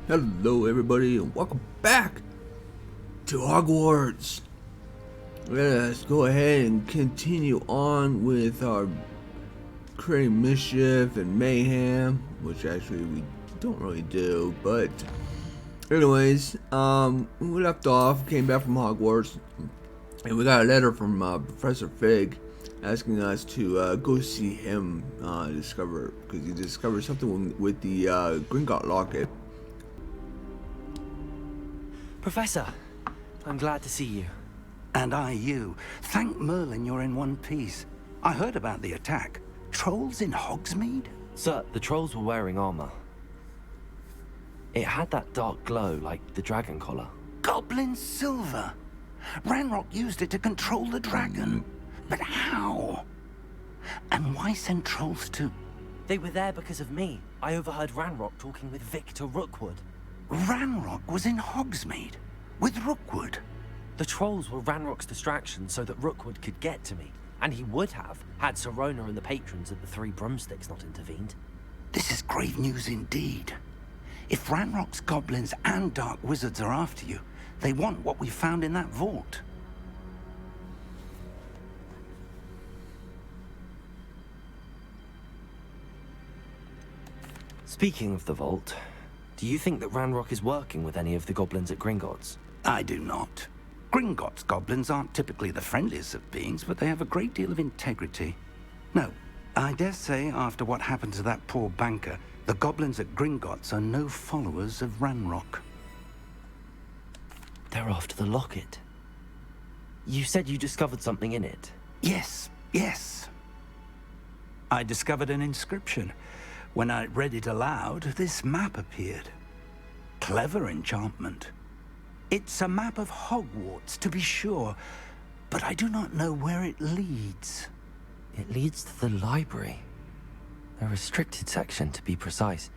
Hello everybody and welcome back to Hogwarts. Let's go ahead and continue on with our creating mischief and mayhem, which actually we don't really do, but anyways, we left off, came back from Hogwarts, and we got a letter from Professor Fig asking us to go see him discover, because he discovered something with the Gringotts locket. Professor, I'm glad to see you. And I you. Thank Merlin you're in one piece. I heard about the attack. Trolls in Hogsmeade? Sir, the trolls were wearing armor. It had that dark glow like the dragon collar. Goblin silver. Ranrock used it to control the dragon. But how? And why send trolls to... They were there because of me. I overheard Ranrock talking with Victor Rookwood. Ranrock was in Hogsmeade with Rookwood. The trolls were Ranrock's distraction so that Rookwood could get to me. And he would have, had Sirona and the patrons at the Three Broomsticks not intervened. This is grave news indeed. If Ranrock's goblins and dark wizards are after you, they want what we found in that vault. Speaking of the vault, do you think that Ranrock is working with any of the goblins at Gringotts? I do not. Gringotts goblins aren't typically the friendliest of beings, but they have a great deal of integrity. No, I dare say after what happened to that poor banker, the goblins at Gringotts are no followers of Ranrock. They're after the locket. You said you discovered something in it. Yes. I discovered an inscription. When I read it aloud, this map appeared. Clever enchantment. It's a map of Hogwarts, to be sure, but I do not know where it leads. It leads to the library. A restricted section, to be precise,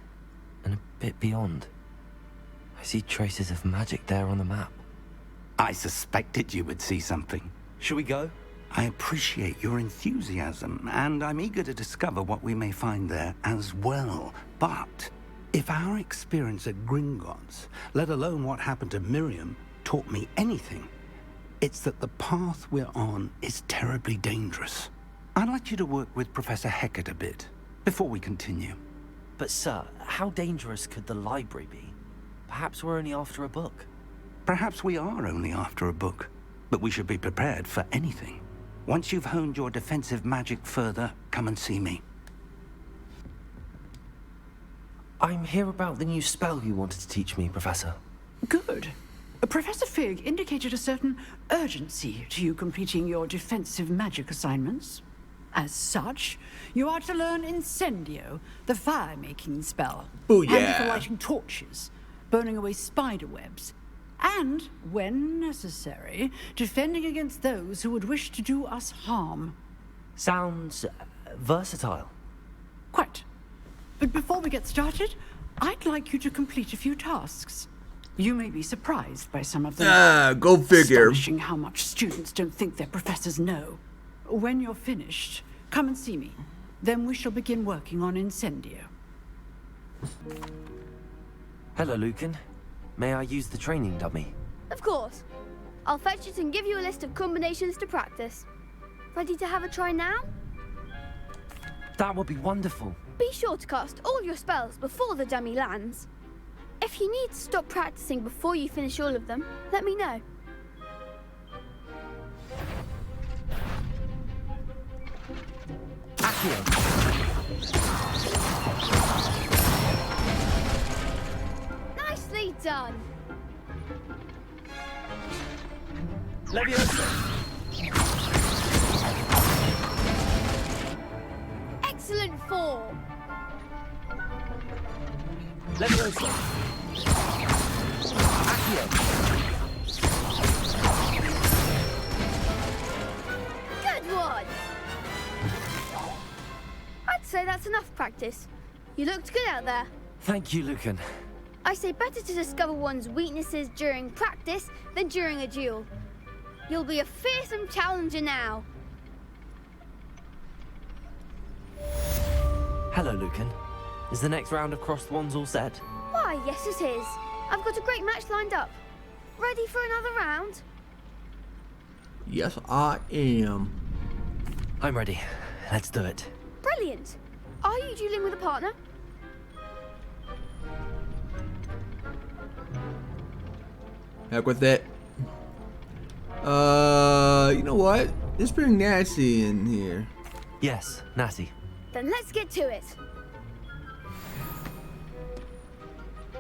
and a bit beyond. I see traces of magic there on the map. I suspected you would see something. Shall we go? I appreciate your enthusiasm, and I'm eager to discover what we may find there as well. But if our experience at Gringotts, let alone what happened to Miriam, taught me anything, it's that the path we're on is terribly dangerous. I'd like you to work with Professor Hecat a bit before we continue. But sir, how dangerous could the library be? Perhaps we're only after a book. Perhaps we are only after a book, but we should be prepared for anything. Once you've honed your defensive magic further, come and see me. I'm here about the new spell you wanted to teach me, Professor. Good. Professor Fig indicated a certain urgency to you completing your defensive magic assignments. As such, you are to learn Incendio, the fire-making spell. Booyah. Handy for lighting torches, burning away spider webs, and, when necessary, defending against those who would wish to do us harm. Sounds versatile. Quite. But before we get started, I'd like you to complete a few tasks. You may be surprised by some of them. Go figure. Astonishing how much students don't think their professors know. When you're finished, come and see me. Then we shall begin working on Incendio. Hello, Lucan. May I use the training dummy? Of course. I'll fetch it and give you a list of combinations to practice. Ready to have a try now? That would be wonderful. Be sure to cast all your spells before the dummy lands. If you need to stop practicing before you finish all of them, let me know. Accio. Nicely done. Leviosa. Excellent form. Leviosa. Accio. Good one. I'd say that's enough practice. You looked good out there. Thank you, Lucan. I say better to discover one's weaknesses during practice than during a duel. You'll be a fearsome challenger now. Hello, Lucan. Is the next round of crossed wands all set? Why, yes it is. I've got a great match lined up. Ready for another round? Yes, I am. I'm ready. Let's do it. Brilliant. Are you dueling with a partner? Heck with it. You know what? Let's bring Nancy in here. Yes, Natty. Then let's get to it.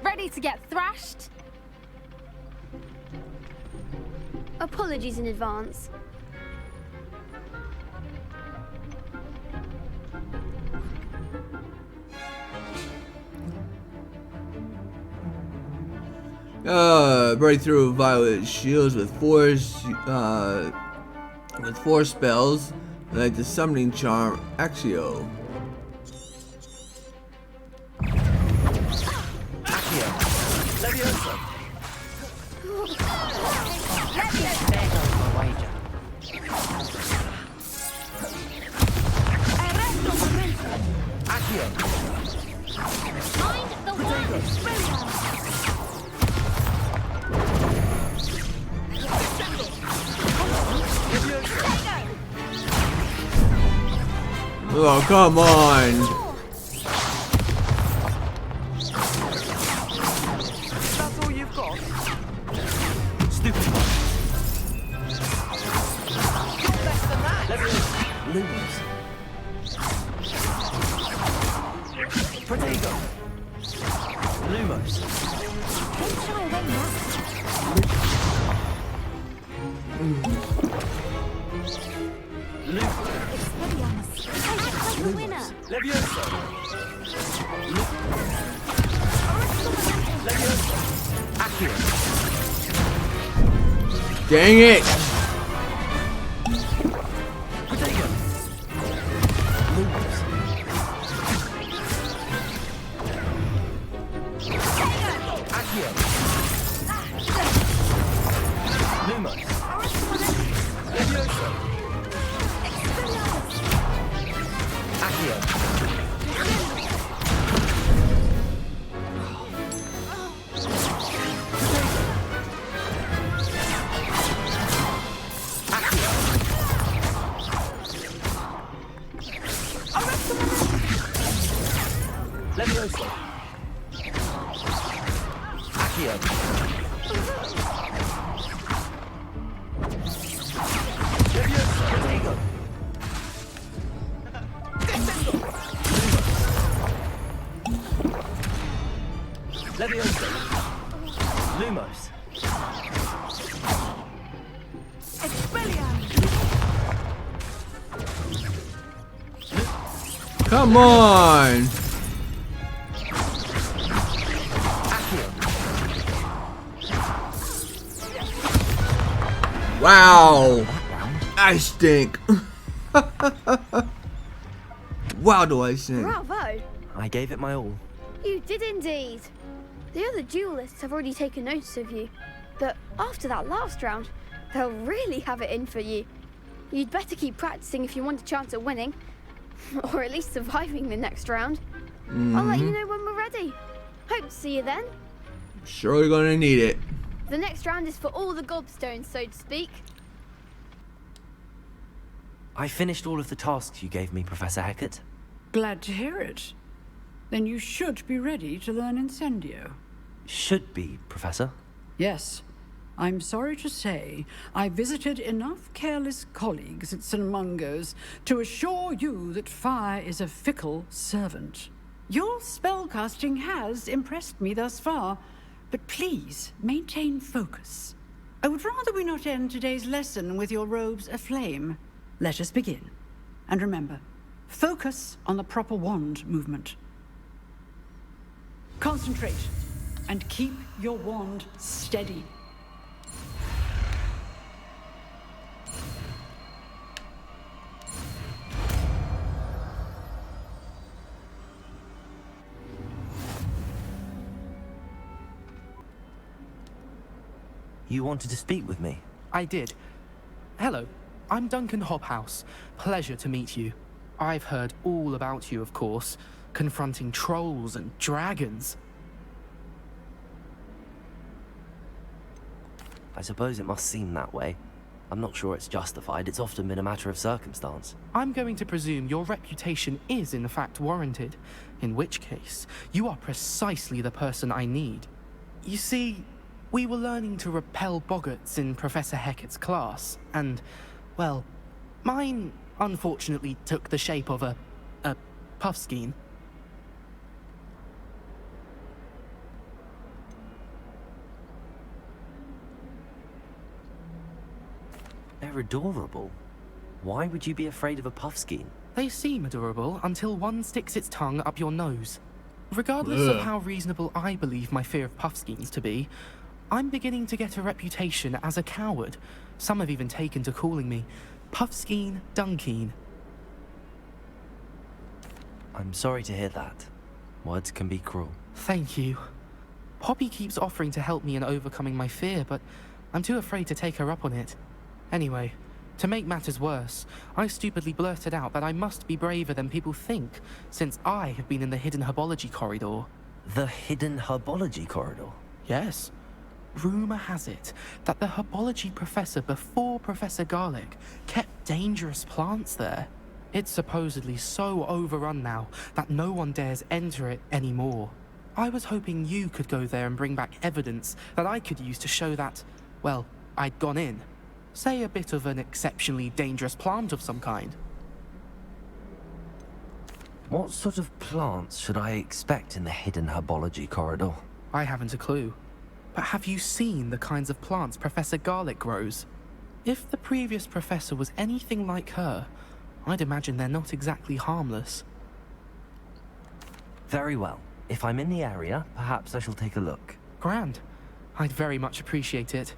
Ready to get thrashed? Apologies in advance. Break through violet shields with four spells, like the summoning charm Accio. Accio. Leviosa. There goes my wager. Accio. Mind the one. Oh, come on! That's all you've got? Stupid. You're better than that. Lumos. Protego. Lumos. Don't shy away now. Lumos. The winner. Leviosa. Leviosa. Accio. Dang it! Protego. Lumos. Accio. Lumos. Leviosa. Accio. Leviosa. Accio. Leviosa. Protego. Leviosa. Lumos. Come on! Accio. Wow! I stink! Wow, do I stink! Bravo! I gave it my all. You did indeed. The other duelists have already taken notice of you, but after that last round, they'll really have it in for you. You'd better keep practicing if you want a chance at winning, or at least surviving the next round. I'll let you know when we're ready. Hope to see you then. Sure gonna need it. The next round is for all the gobstones, so to speak. I finished all of the tasks you gave me, Professor Hecat. Glad to hear it. Then you should be ready to learn Incendio. Should be, Professor. Yes. I'm sorry to say, I visited enough careless colleagues at St. Mungo's to assure you that fire is a fickle servant. Your spellcasting has impressed me thus far, but please maintain focus. I would rather we not end today's lesson with your robes aflame. Let us begin. And remember, focus on the proper wand movement. Concentrate and keep your wand steady. You wanted to speak with me? I did. Hello, I'm Duncan Hobhouse. Pleasure to meet you. I've heard all about you, of course, confronting trolls and dragons. I suppose it must seem that way. I'm not sure it's justified. It's often been a matter of circumstance. I'm going to presume your reputation is in fact warranted, in which case, you are precisely the person I need. You see, we were learning to repel boggarts in Professor Hecat's class, and, well, mine unfortunately took the shape of a puffskein. They're adorable. Why would you be afraid of a puffskein? They seem adorable until one sticks its tongue up your nose. Regardless of how reasonable I believe my fear of puffskeins to be, I'm beginning to get a reputation as a coward. Some have even taken to calling me Puffskein Dunkeen. I'm sorry to hear that. Words can be cruel. Thank you. Poppy keeps offering to help me in overcoming my fear, but I'm too afraid to take her up on it. Anyway, to make matters worse, I stupidly blurted out that I must be braver than people think, since I have been in the hidden herbology corridor. The hidden herbology corridor? Yes. Rumour has it that the herbology professor before Professor Garlic kept dangerous plants there. It's supposedly so overrun now that no one dares enter it anymore. I was hoping you could go there and bring back evidence that I could use to show that, well, I'd gone in. Say a bit of an exceptionally dangerous plant of some kind. What sort of plants should I expect in the hidden herbology corridor? I haven't a clue. But have you seen the kinds of plants Professor Garlic grows? If the previous professor was anything like her, I'd imagine they're not exactly harmless. Very well. If I'm in the area, perhaps I shall take a look. Grand. I'd very much appreciate it.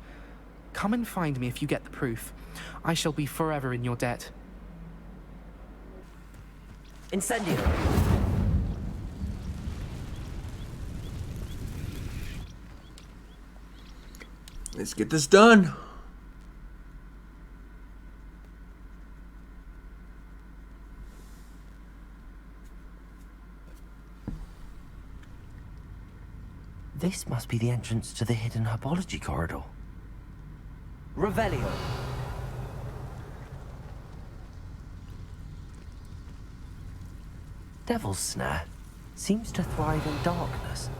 Come and find me if you get the proof. I shall be forever in your debt. Incendio! Let's get this done. This must be the entrance to the hidden herbology corridor. Revelio. Devil's Snare seems to thrive in darkness.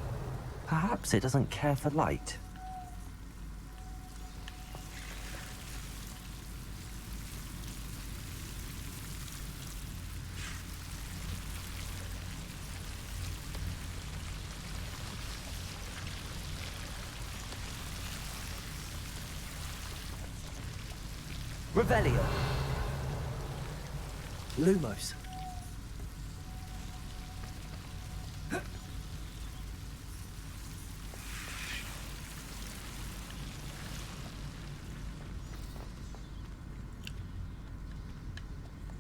Perhaps it doesn't care for light. Revelio. Lumos.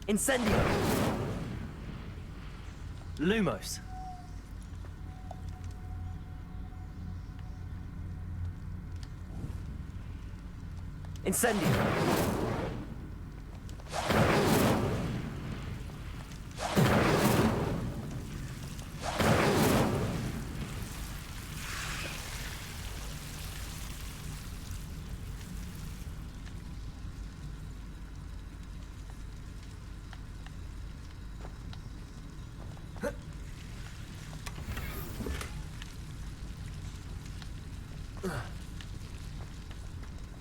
Incendio. Lumos. Incendio.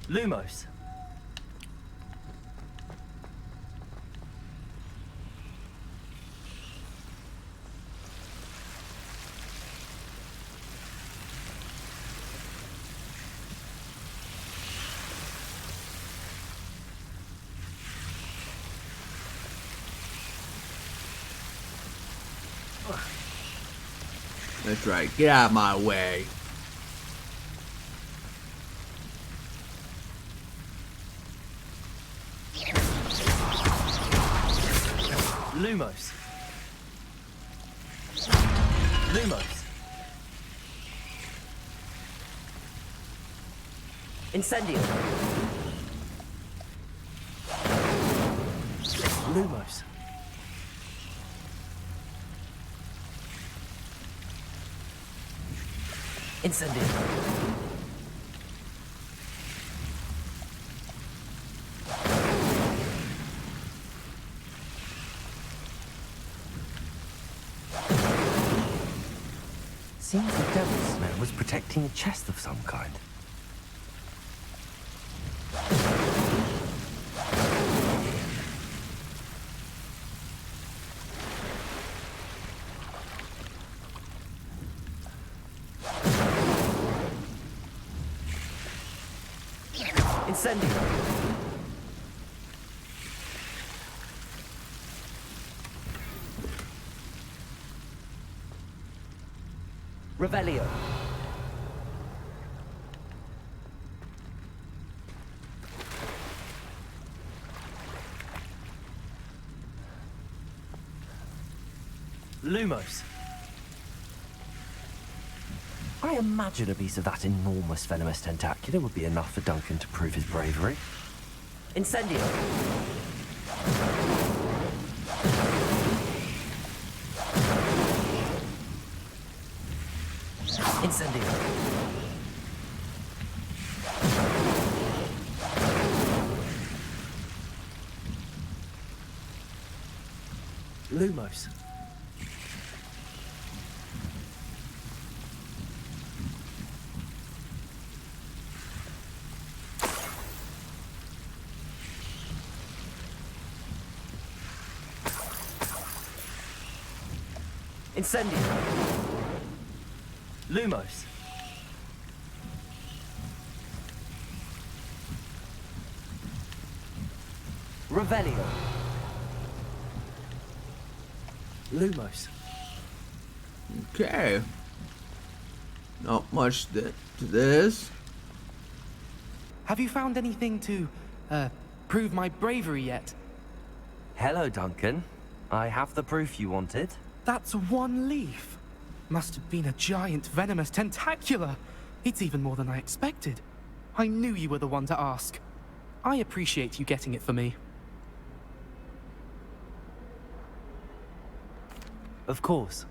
Lumos. That's right. Get out of my way. Lumos. Lumos. Incendio. Lumos. Incendio. seems the devil snare was protecting a chest of some kind. Incendio. Revelio. Lumos. I imagine a piece of that enormous venomous tentacular would be enough for Duncan to prove his bravery. Incendio. Incendio. Lumos. Incendio. Lumos. Revelio. Lumos. Okay. Not much to this. Have you found anything to, prove my bravery yet? Hello, Duncan. I have the proof you wanted. That's one leaf. Must have been a giant venomous tentacula. It's even more than I expected. I knew you were the one to ask. I appreciate you getting it for me. Of course.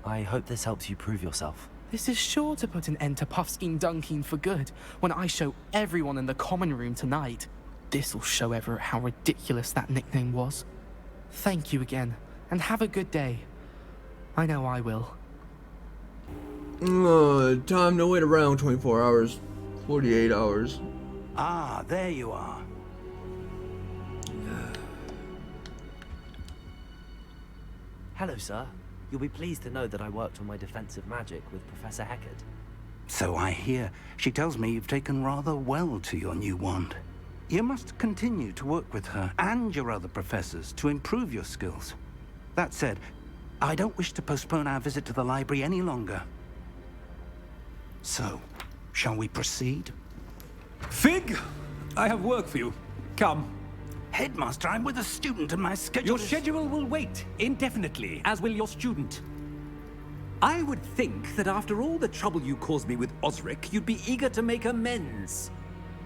I hope this helps you prove yourself. This is sure to put an end to Puffskein Dunkin for good when I show everyone in the common room tonight. This'll show Everett how ridiculous that nickname was. Thank you again, and have a good day. I know I will. Time to wait around 24 hours. 48 hours. Ah, there you are. Hello, sir. You'll be pleased to know that I worked on my defensive magic with Professor Heckard. So I hear. She tells me you've taken rather well to your new wand. You must continue to work with her and your other professors to improve your skills. That said, I don't wish to postpone our visit to the library any longer. So, shall we proceed? Fig, I have work for you. Come. Headmaster, I'm with a student and my schedule Your is... schedule will wait indefinitely, as will your student. I would think that after all the trouble you caused me with Osric, you'd be eager to make amends.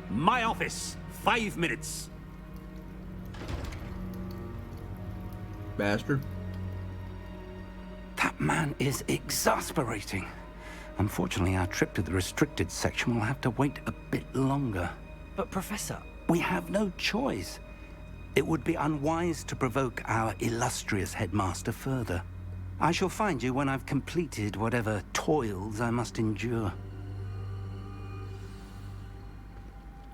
My office, 5 minutes. Bastard. That man is exasperating. Unfortunately, our trip to the restricted section will have to wait a bit longer. But, Professor... We have no choice. It would be unwise to provoke our illustrious headmaster further. I shall find you when I've completed whatever toils I must endure.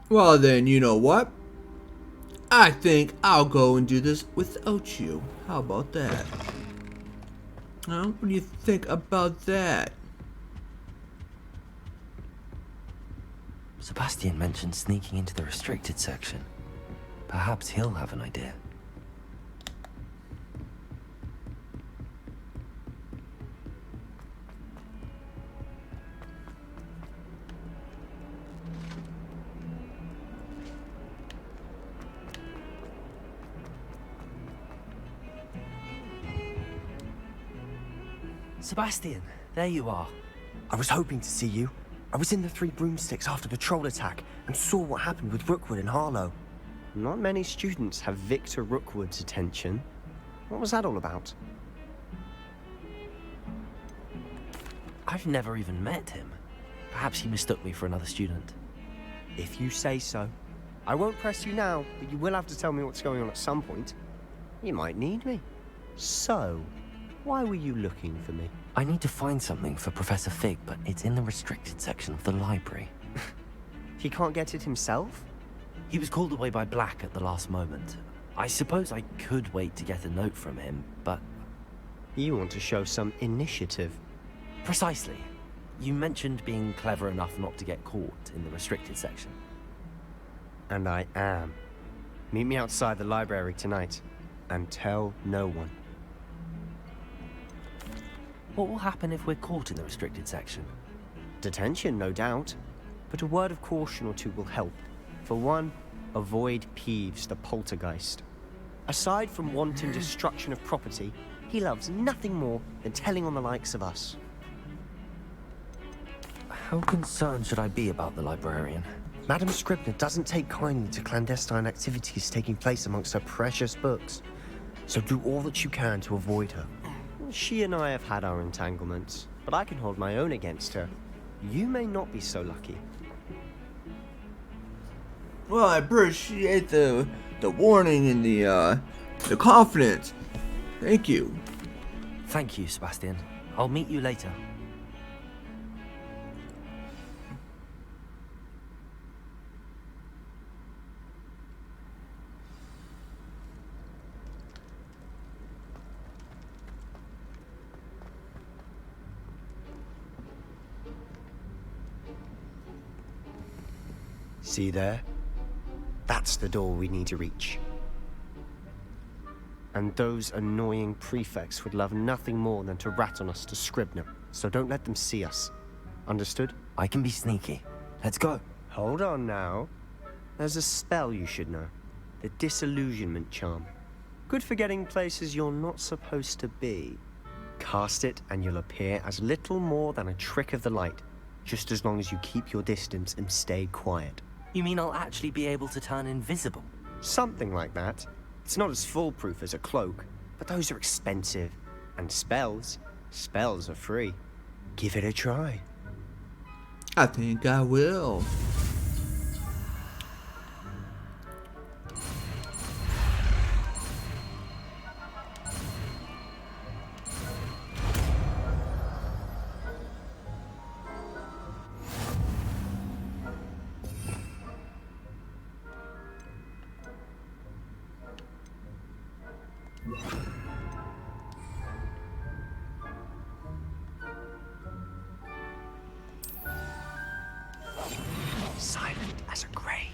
Well then, you know what? I think I'll go and do this without you. How about that? Huh? What do you think about that? Sebastian mentioned sneaking into the restricted section. Perhaps he'll have an idea. Sebastian, there you are. I was hoping to see you. I was in the Three Broomsticks after the troll attack and saw what happened with Rookwood and Harlow. Not many students have Victor Rookwood's attention. What was that all about? I've never even met him. Perhaps he mistook me for another student. If you say so. I won't press you now, but you will have to tell me what's going on at some point. You might need me. So, Why were you looking for me? I need to find something for Professor Fig, but it's in the restricted section of the library. He can't get it himself? He was called away by Black at the last moment. I suppose I could wait to get a note from him, but... You want to show some initiative. Precisely. You mentioned being clever enough not to get caught in the restricted section. And I am. Meet me outside the library tonight, and tell no one. What will happen if we're caught in the restricted section? Detention, no doubt. But a word of caution or two will help. For one, avoid Peeves, the poltergeist. Aside from wanting destruction of property, he loves nothing more than telling on the likes of us. How concerned should I be about the librarian? Madam Scribner doesn't take kindly to clandestine activities taking place amongst her precious books. So do all that you can to avoid her. She and I have had our entanglements, but I can hold my own against her. You may not be so lucky. Well, I appreciate the warning and the confidence. Thank you. Thank you, Sebastian. I'll meet you later. See there? That's the door we need to reach. And those annoying prefects would love nothing more than to rat on us to Scribner, so don't let them see us. Understood? I can be sneaky. Let's go. Hold on now. There's a spell you should know. The Disillusionment Charm. Good for getting places you're not supposed to be. Cast it and you'll appear as little more than a trick of the light, just as long as you keep your distance and stay quiet. You mean I'll actually be able to turn invisible? Something like that. It's not as foolproof as a cloak, but those are expensive. And spells are free. Give it a try. I think I will. Silent as a grave.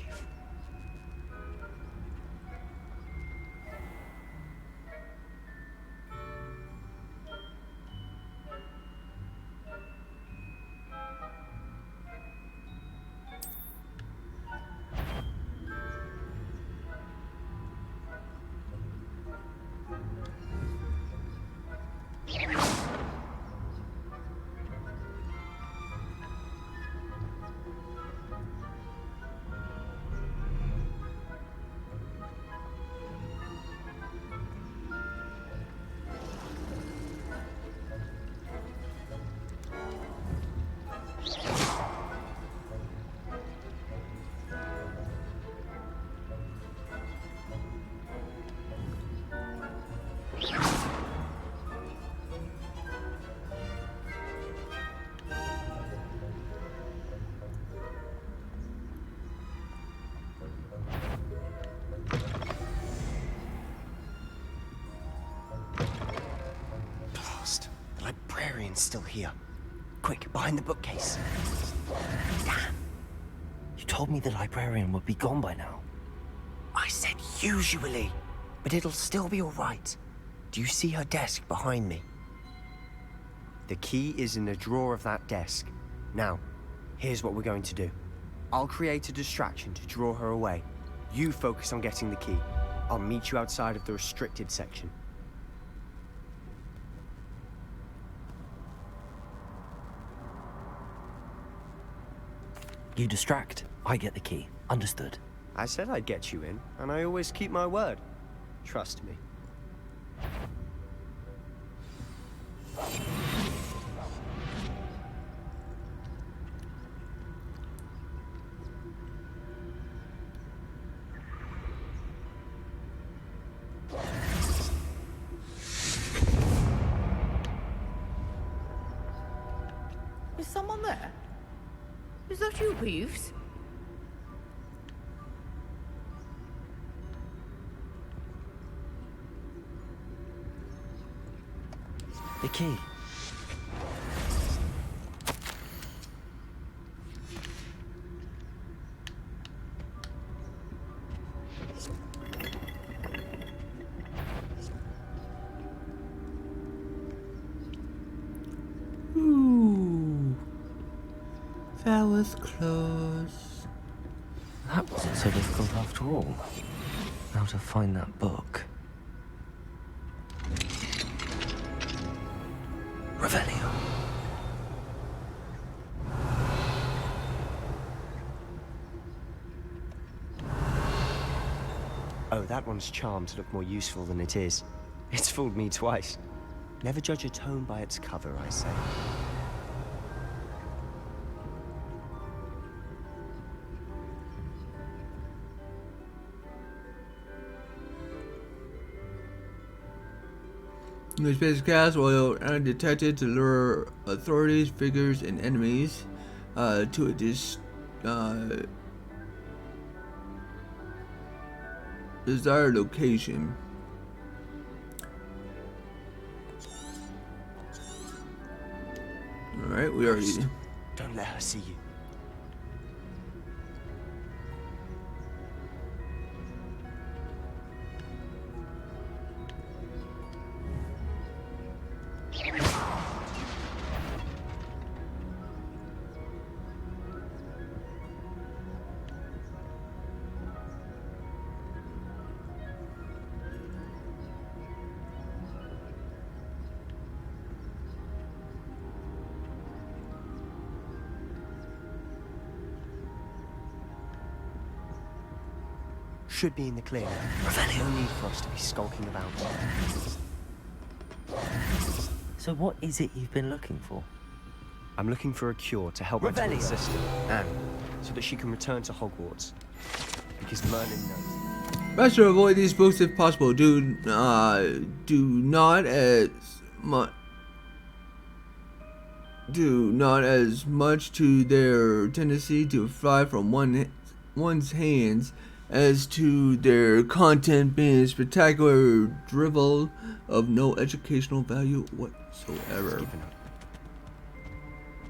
Still here. Quick, behind the bookcase. Damn. You told me the librarian would be gone by now. I said usually, but it'll still be all right. Do you see her desk behind me? The key is in the drawer of that desk. Now, here's what we're going to do. I'll create a distraction to draw her away. You focus on getting the key. I'll meet you outside of the restricted section. You distract, I get the key. Understood. I said I'd get you in, and I always keep my word. Trust me. that you Peeves? The key. Ooh, that was close. That wasn't so difficult after all. How to find that book. Revelio. Oh, that one's charmed to look more useful than it is. It's fooled me twice. Never judge a tome by its cover, I say. The space cast will undetected to lure authorities, figures, and enemies to a desired location. Alright, we already... Don't let her see you. Should be in the clear. No need for us to be skulking about. So what is it you've been looking for? I'm looking for a cure to help my twin sister, Anne, so that she can return to Hogwarts. Because Merlin knows. Best to avoid these books if possible. Do not as much to their tendency to fly from one's hands as to their content being spectacular drivel of no educational value whatsoever.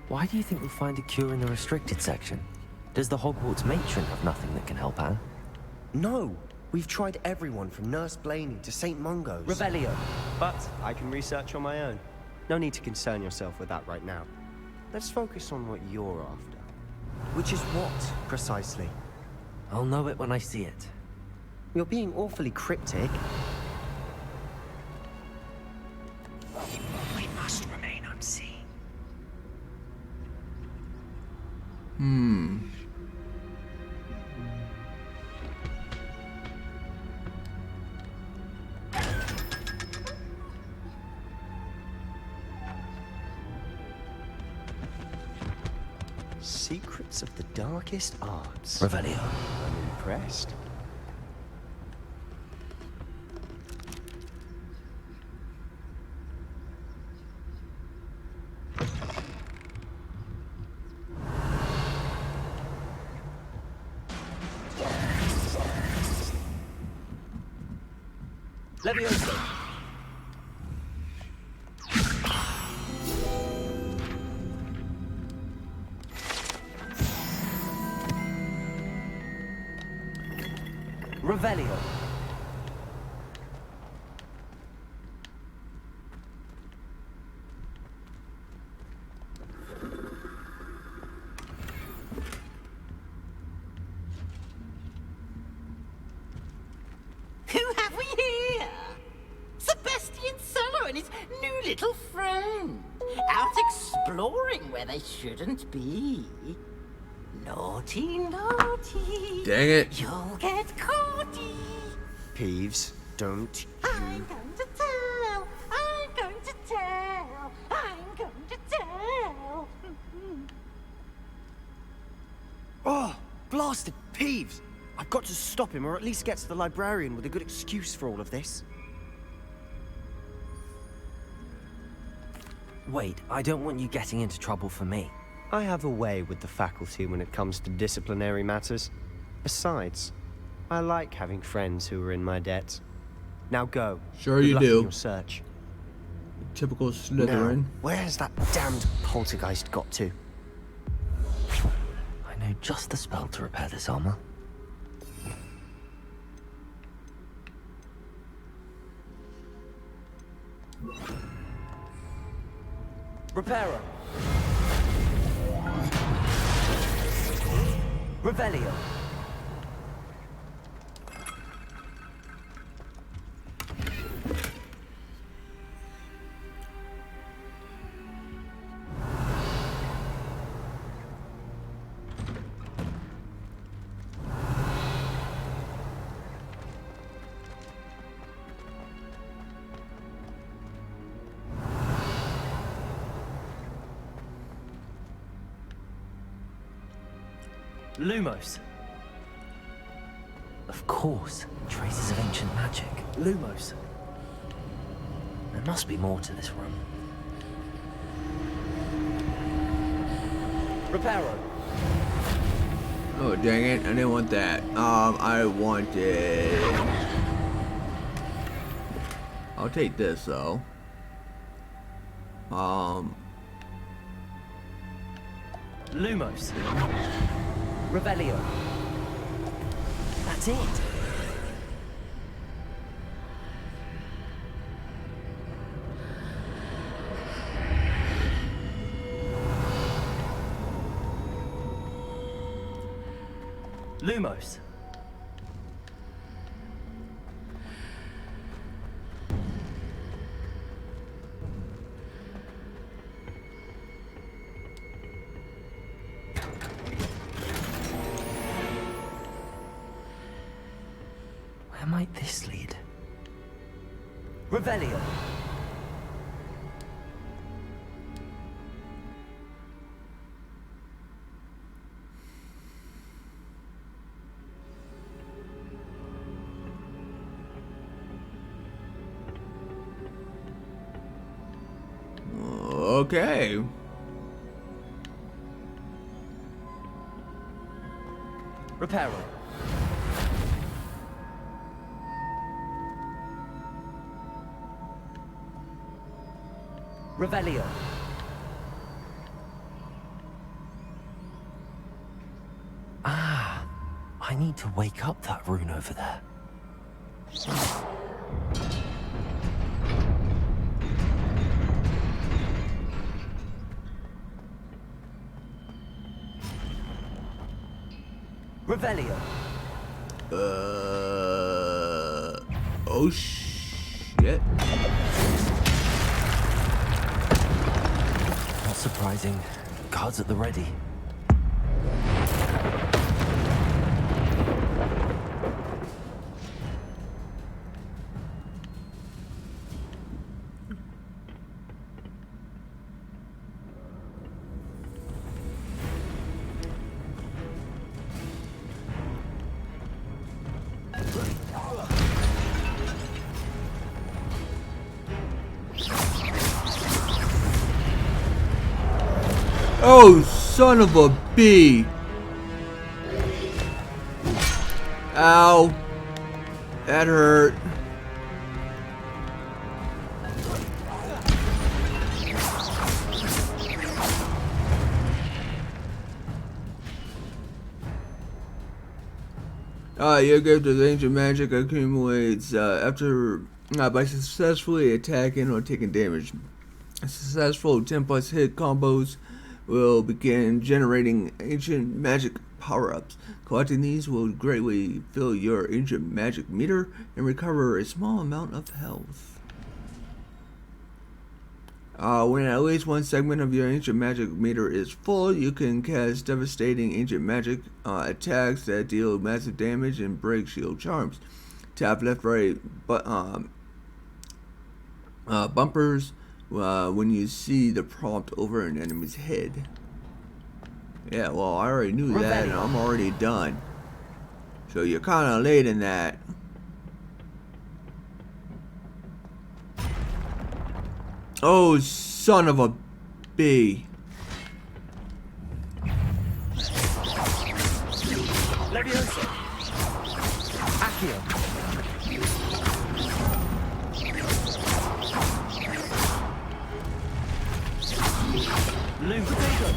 Why do you think we'll find a cure in the restricted section? Does the Hogwarts matron have nothing that can help Anne? No! We've tried everyone from Nurse Blaney to St. Mungo's. Revelio. But I can research on my own. No need to concern yourself with that right now. Let's focus on what you're after. Which is what, precisely? I'll know it when I see it. You're being awfully cryptic. We must remain unseen. Secrets of the darkest arts. Revelio. I'm impressed. Leviosa. Revelio. Who have we here? Sebastian Cello and his new little friend. Out exploring where they shouldn't be. Naughty, naughty. Dang it. You'll get caughty. Peeves, don't I'm going to tell. I'm going to tell. I'm going to tell. Oh, blasted Peeves! I've got to stop him, or at least get to the librarian with a good excuse for all of this. Wait, I don't want you getting into trouble for me. I have a way with the faculty when it comes to disciplinary matters. Besides, I like having friends who are in my debt. Now go. Sure Good you luck in do. your search. Typical Now, Slytherin. where has that damned poltergeist got to? I know just the spell to repair this armor. Reparo. Revelio. Lumos. Of course, traces of ancient magic. Lumos. There must be more to this room. Reparo. Oh, dang it. I didn't want that. I wanted... I'll take this, though. Lumos. Revelio. That's it. Lumos. Where might this lead? Revelio. Okay. Reparo. Revelio. Ah, I need to wake up that rune over there. Revelio. Oh shit. Not surprising. Guards at the ready. Oh, son of a bee. Ow. That hurt. Your gift of ancient magic accumulates after by successfully attacking or taking damage. Successful 10+ hit combos will begin generating ancient magic power-ups. Collecting these will greatly fill your ancient magic meter and recover a small amount of health. When at least one segment of your ancient magic meter is full, you can cast devastating ancient magic attacks that deal massive damage and break shield charms. Tap left, right, bumpers when you see the prompt over an enemy's head. Yeah, well, I already knew that, and I'm already done. So you're kind of late in that. Oh, son of a bee. Levioso. Accio. Loom potato.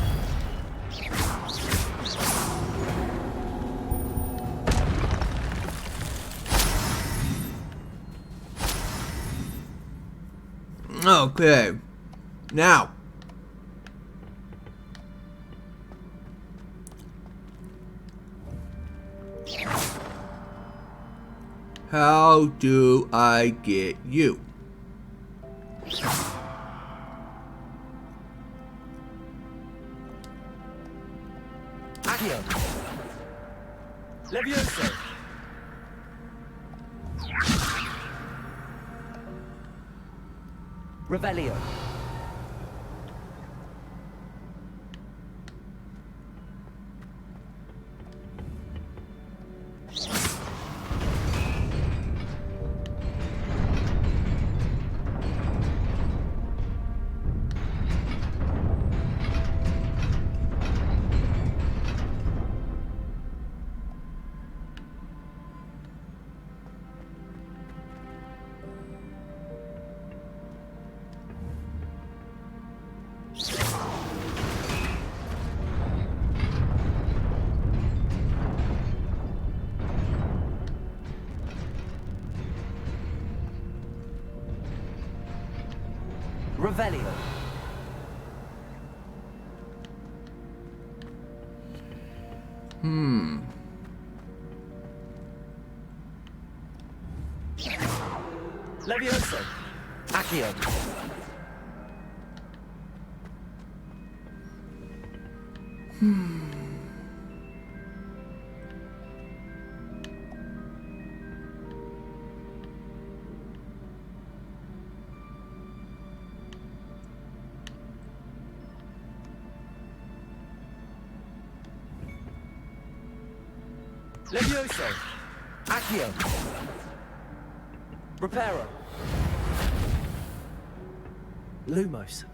Okay. Now. How do I get you? Accio. Levioso. Revelio. Revelio. Levioso. Accio. Levioso. Accio. Reparo. Lumos.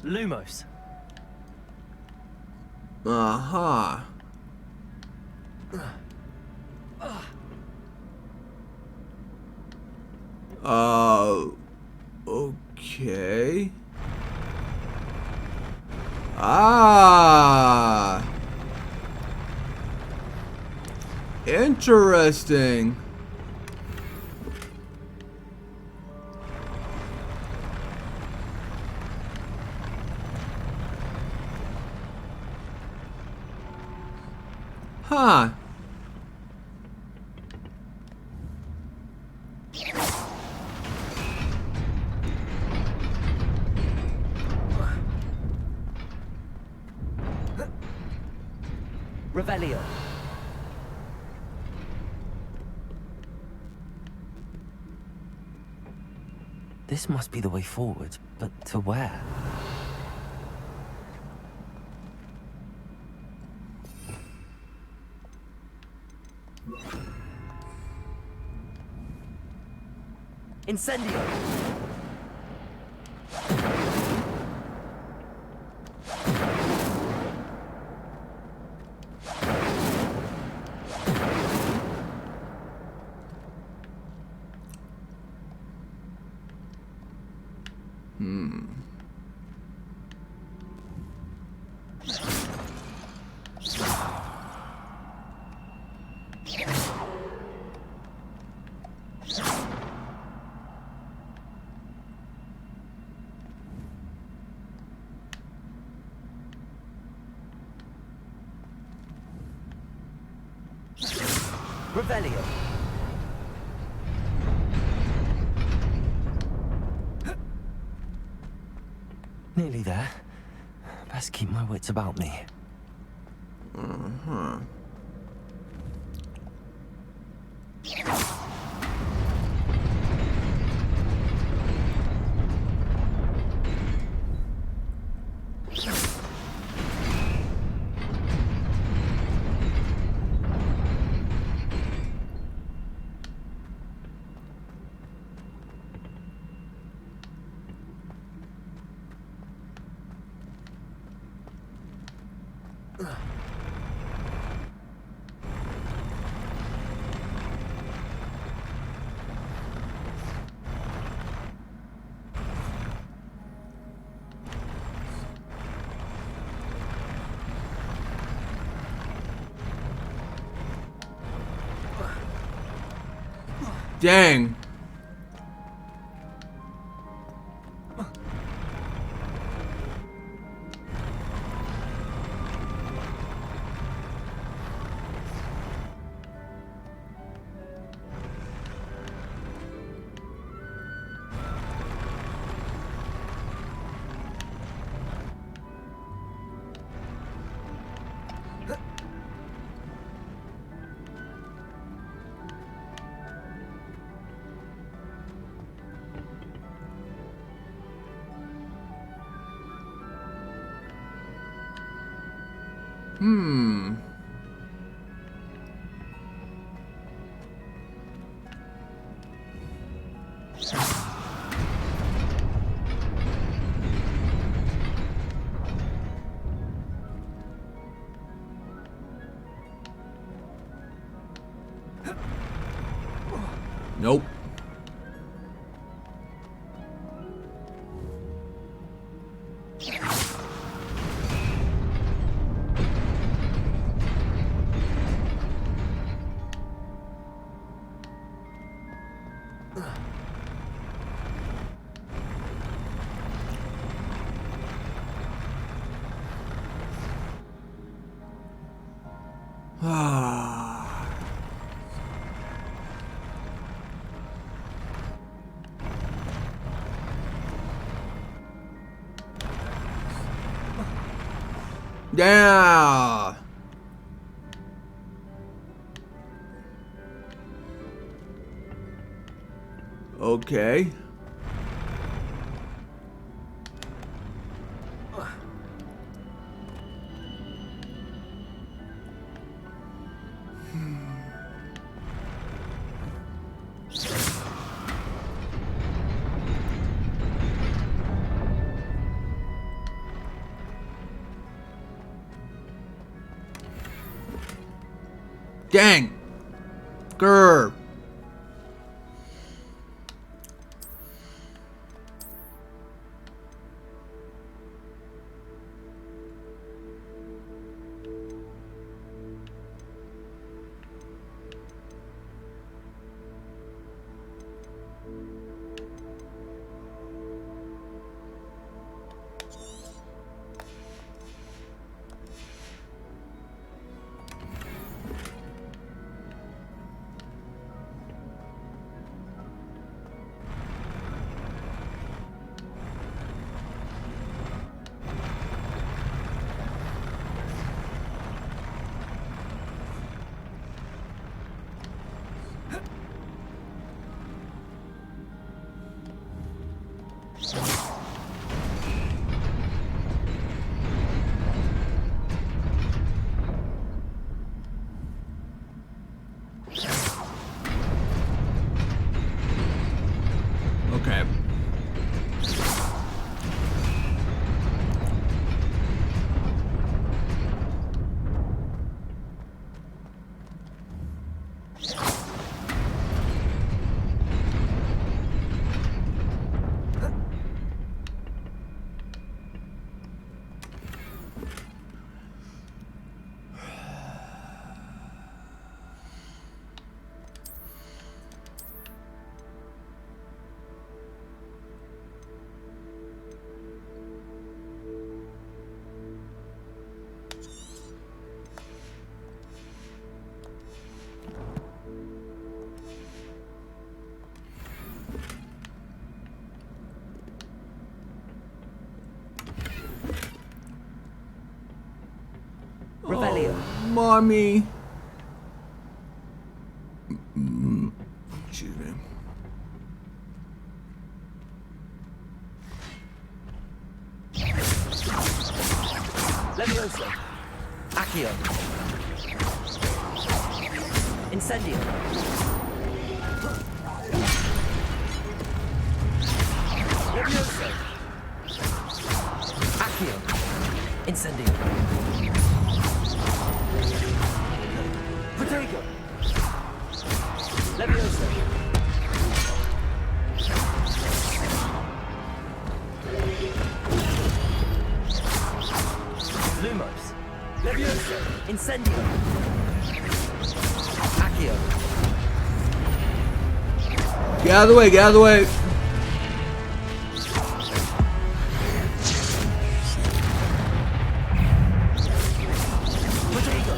Lumos. Aha. Okay. Ah. Interesting. Huh. Revelio. This must be the way forward, but to where? Incendio. Revelio. nearly there. Best keep my wits about me. Uh-huh. Dang. Hmm. Nope. Ah. Yeah. Okay. Dang. Grr. Revelio. Mommy. Excuse me. Levioso. Accio. Incendio. Levioso. Accio. Incendio. Protego. Levioso. Lumos. Levioso. Incendio. Accio. Get out of the way, get out of the way. Protego.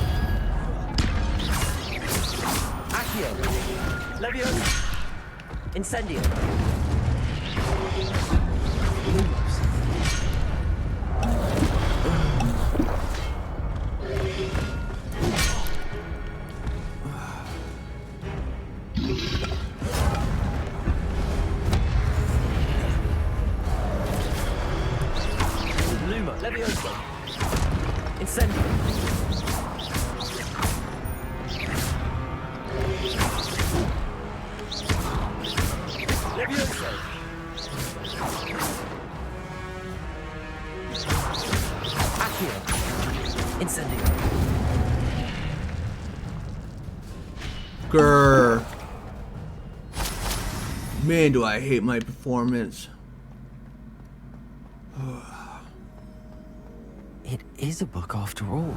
Accio. Levioso. Incendio. Lumos. Luma. Levioso. Incendio. Levioso. Accio. Incendio. Grr. Man, do I hate my performance. It is a book after all.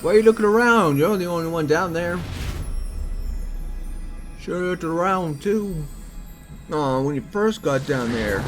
Why are you looking around? You're the only one down there. Should have looked around too. Oh, when you first got down there.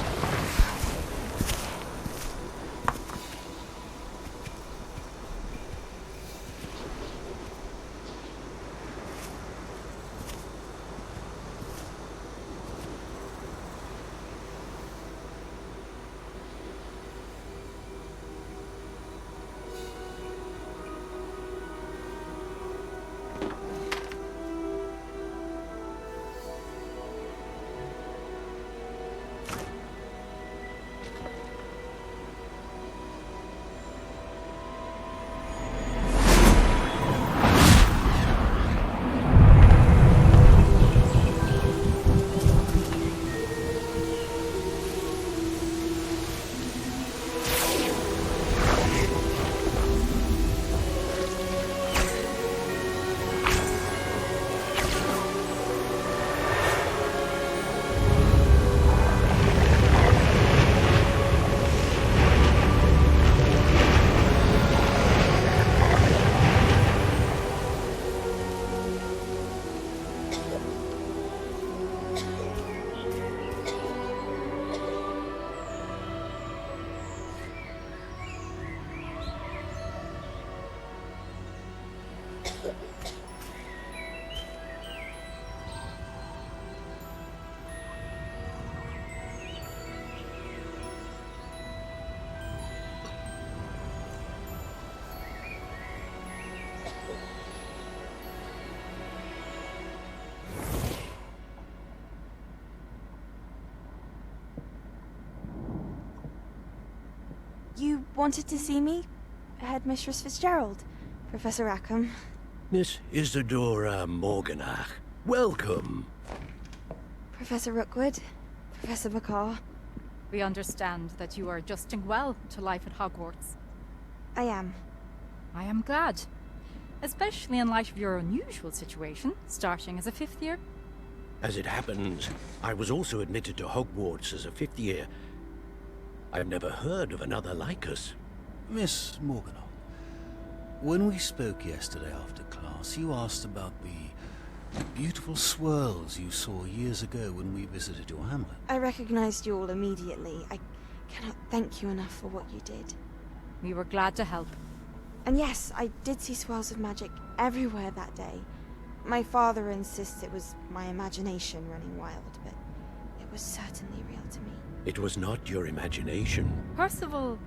You wanted to see me? Headmistress Fitzgerald, Professor Rackham. Miss Isadora Morganach, welcome. Professor Rookwood, Professor McCaw. We understand that you are adjusting well to life at Hogwarts. I am. I am glad. Especially in light of your unusual situation, starting as a 5th year. As it happens, I was also admitted to Hogwarts as a 5th year. I've never heard of another like us. Miss Morganach, when we spoke yesterday after class, you asked about the The beautiful swirls you saw years ago when we visited your hamlet. I recognized you all immediately. I cannot thank you enough for what you did. We were glad to help. And yes, I did see swirls of magic everywhere that day. My father insists it was my imagination running wild, but it was certainly real to me. It was not your imagination. Percival,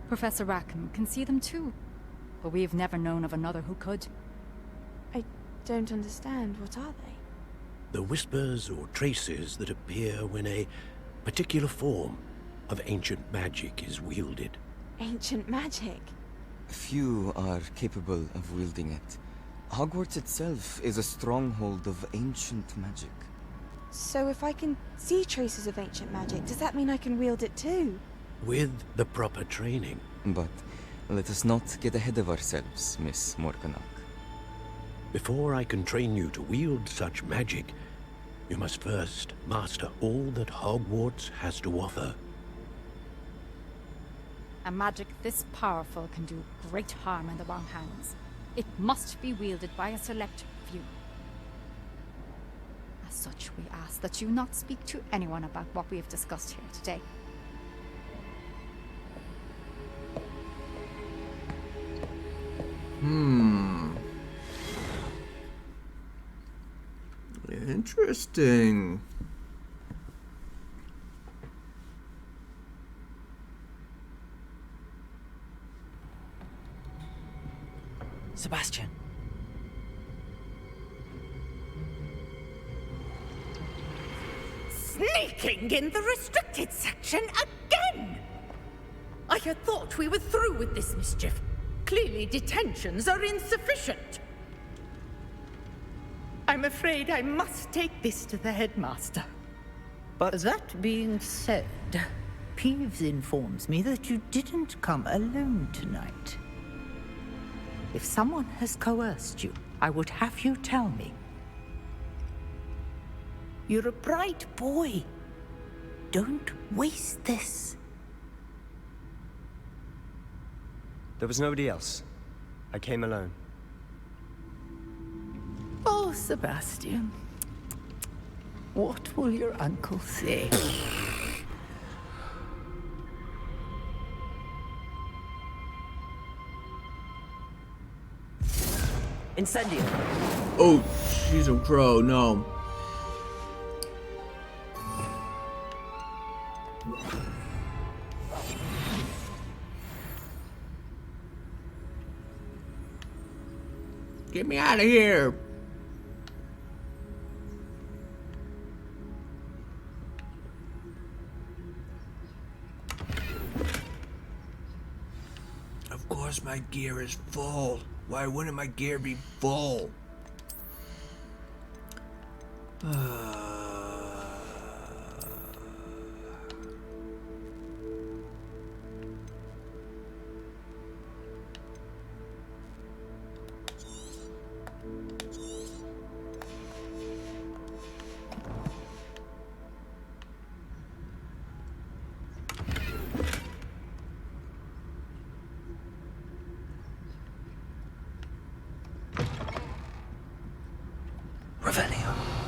Professor Rackham can see them too. But we've never known of another who could. I don't understand. What are they? The whispers or traces that appear when a particular form of ancient magic is wielded. Ancient magic? Few are capable of wielding it. Hogwarts itself is a stronghold of ancient magic. So if I can see traces of ancient magic, does that mean I can wield it too? With the proper training. But let us not get ahead of ourselves, Miss Morganach. Before I can train you to wield such magic, you must first master all that Hogwarts has to offer. A magic this powerful can do great harm in the wrong hands. It must be wielded by a select few. As such, we ask that you not speak to anyone about what we have discussed here today. Interesting. Sebastian. Sneaking in the restricted section again! I had thought we were through with this mischief. Clearly detentions are insufficient. I'm afraid I must take this to the headmaster. But that being said, Peeves informs me that you didn't come alone tonight. If someone has coerced you, I would have you tell me. You're a bright boy. Don't waste this. there was nobody else. I came alone. Oh, Sebastian. What will your uncle say? Incendio. Oh, she's a crow. No. Get me out of here. Of course my gear is full. Why wouldn't my gear be full? Revelio.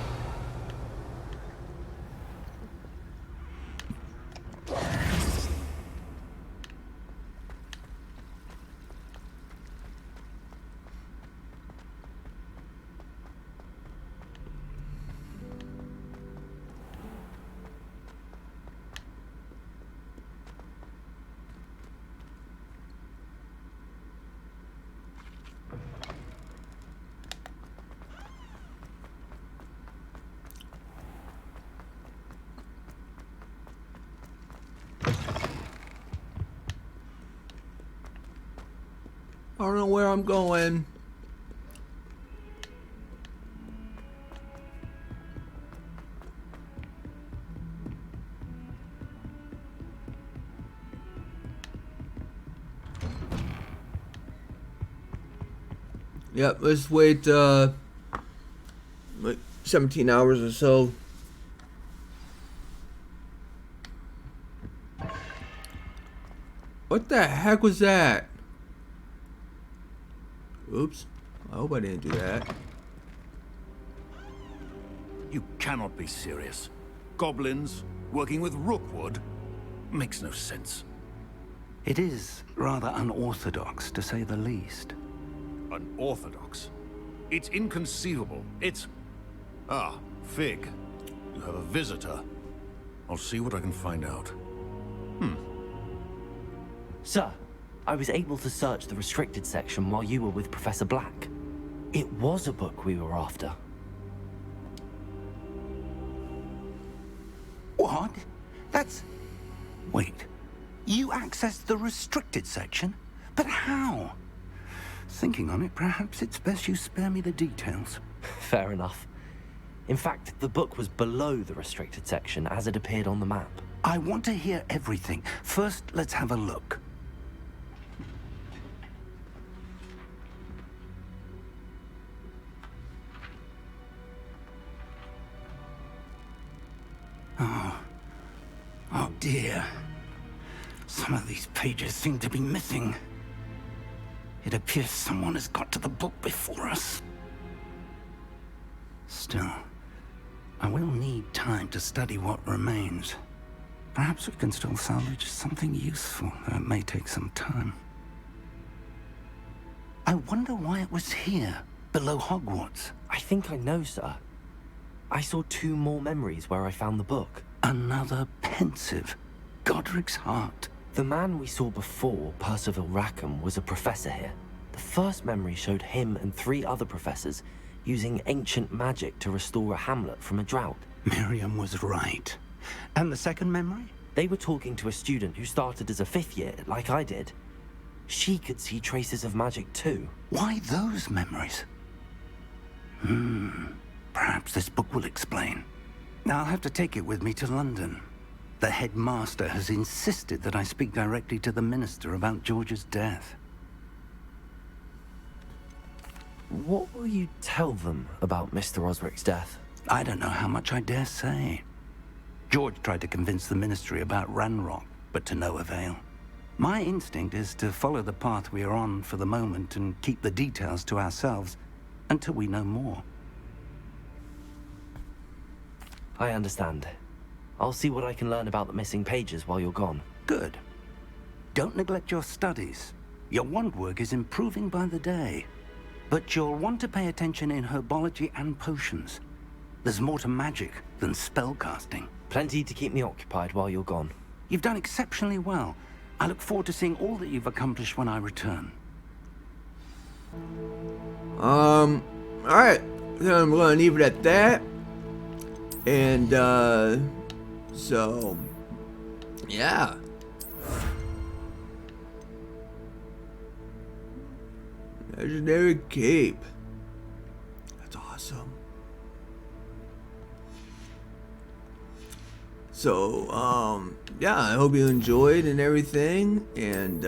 I don't know where I'm going. Yep, let's wait like 17 hours or so. What the heck was that? Oops. I hope I didn't do that. You cannot be serious. Goblins working with Rookwood? Makes no sense. It is rather unorthodox, to say the least. Unorthodox? It's inconceivable. It's... Ah, Fig. You have a visitor. I'll see what I can find out. Sir, I was able to search the restricted section while you were with Professor Black. It was a book we were after. What? That's... Wait. You accessed the restricted section? But how? Thinking on it, perhaps it's best you spare me the details. Fair enough. In fact, the book was below the restricted section as it appeared on the map. I want to hear everything. First, let's have a look. Oh dear. Some of these pages seem to be missing. It appears someone has got to the book before us. Still, I will need time to study what remains. Perhaps we can still salvage something useful, though it may take some time. I wonder why it was here, below Hogwarts. I think I know, sir. I saw 2 more memories where I found the book. Another pensive. Godric's heart. The man we saw before, Percival Rackham, was a professor here. The first memory showed him and 3 other professors using ancient magic to restore a hamlet from a drought. Miriam was right. And the second memory? They were talking to a student who started as a 5th year, like I did. She could see traces of magic too. Why those memories? Perhaps this book will explain. Now I'll have to take it with me to London. The headmaster has insisted that I speak directly to the minister about George's death. What will you tell them about Mr. Osric's death? I don't know how much I dare say. George tried to convince the ministry about Ranrock, but to no avail. My instinct is to follow the path we are on for the moment and keep the details to ourselves until we know more. I understand. I'll see what I can learn about the missing pages while you're gone. Good. Don't neglect your studies. Your wand work is improving by the day. But you'll want to pay attention in herbology and potions. There's more to magic than spellcasting. Plenty to keep me occupied while you're gone. You've done exceptionally well. I look forward to seeing all that you've accomplished when I return. Alright. Then I'm gonna leave it at that. And, so, yeah. Legendary cape. That's awesome. So, yeah, I hope you enjoyed and everything. And,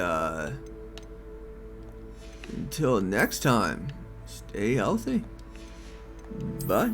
until next time, stay healthy. Bye.